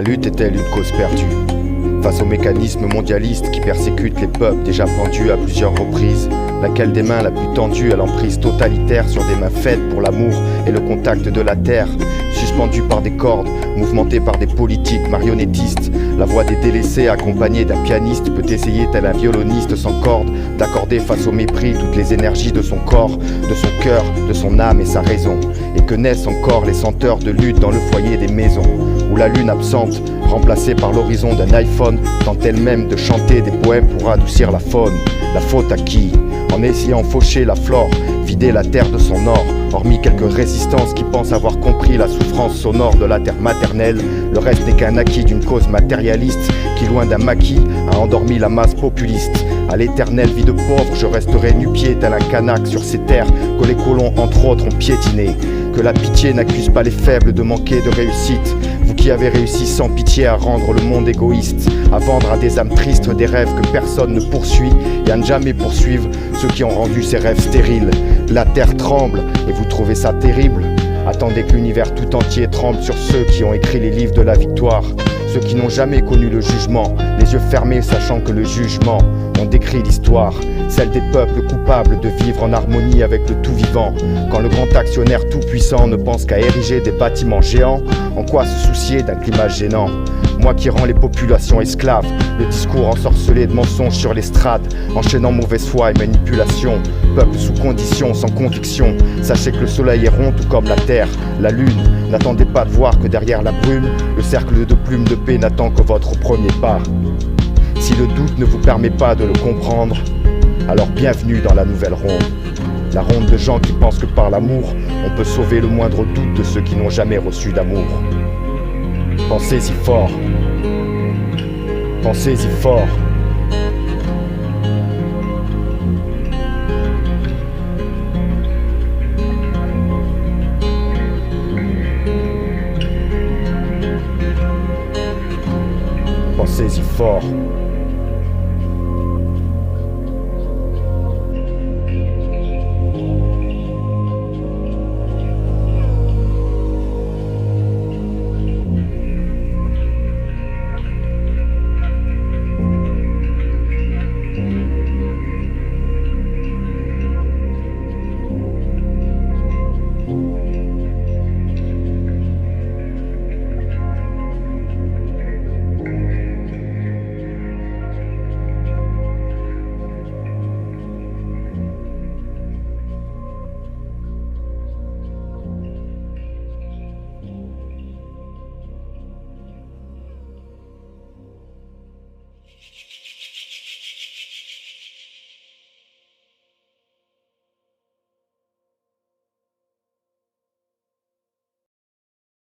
lutte est-elle une cause perdue? Face aux mécanismes mondialistes qui persécutent les peuples déjà pendus à plusieurs reprises, laquelle des mains la plus tendue à l'emprise totalitaire sur des mains faites pour l'amour et le contact de la terre, suspendue par des cordes, mouvementée par des politiques marionnettistes, la voix des délaissés accompagnée d'un pianiste peut essayer tel un violoniste sans corde d'accorder face au mépris toutes les énergies de son corps, de son cœur, de son âme et sa raison, et que naissent encore les senteurs de lutte dans le foyer des maisons, où la lune absente, remplacée par l'horizon d'un iPhone, tente elle-même de chanter des poèmes pour adoucir la faune. La faute à qui? En essayant faucher la flore, vider la terre de son or, hormis quelques résistances qui pensent avoir compris la souffrance sonore de la terre maternelle, le reste n'est qu'un acquis d'une cause matérialiste qui, loin d'un maquis, a endormi la masse populiste. À l'éternelle vie de pauvre, je resterai nu-pied tel un canaque sur ces terres que les colons entre autres ont piétinées. Que la pitié n'accuse pas les faibles de manquer de réussite. Vous qui avez réussi sans pitié à rendre le monde égoïste, à vendre à des âmes tristes des rêves que personne ne poursuit, et à ne jamais poursuivre ceux qui ont rendu ces rêves stériles. La terre tremble, et vous trouvez ça terrible? Attendez que l'univers tout entier tremble sur ceux qui ont écrit les livres de la victoire, ceux qui n'ont jamais connu le jugement, les yeux fermés sachant que le jugement, on décrit l'histoire, celle des peuples coupables de vivre en harmonie avec le tout vivant. Quand le grand actionnaire tout puissant ne pense qu'à ériger des bâtiments géants, en quoi se soucier d'un climat gênant? Moi qui rends les populations esclaves, le discours ensorcelé de mensonges sur l'estrade, enchaînant mauvaise foi et manipulation, peuple sous condition, sans conviction. Sachez que le soleil est rond tout comme la terre, la lune. N'attendez pas de voir que derrière la brume, le cercle de plumes de paix n'attend que votre premier pas. Si le doute ne vous permet pas de le comprendre, alors bienvenue dans la nouvelle ronde. La ronde de gens qui pensent que par l'amour, on peut sauver le moindre doute de ceux qui n'ont jamais reçu d'amour. Pensez-y fort. Pensez-y fort. Pensez-y fort.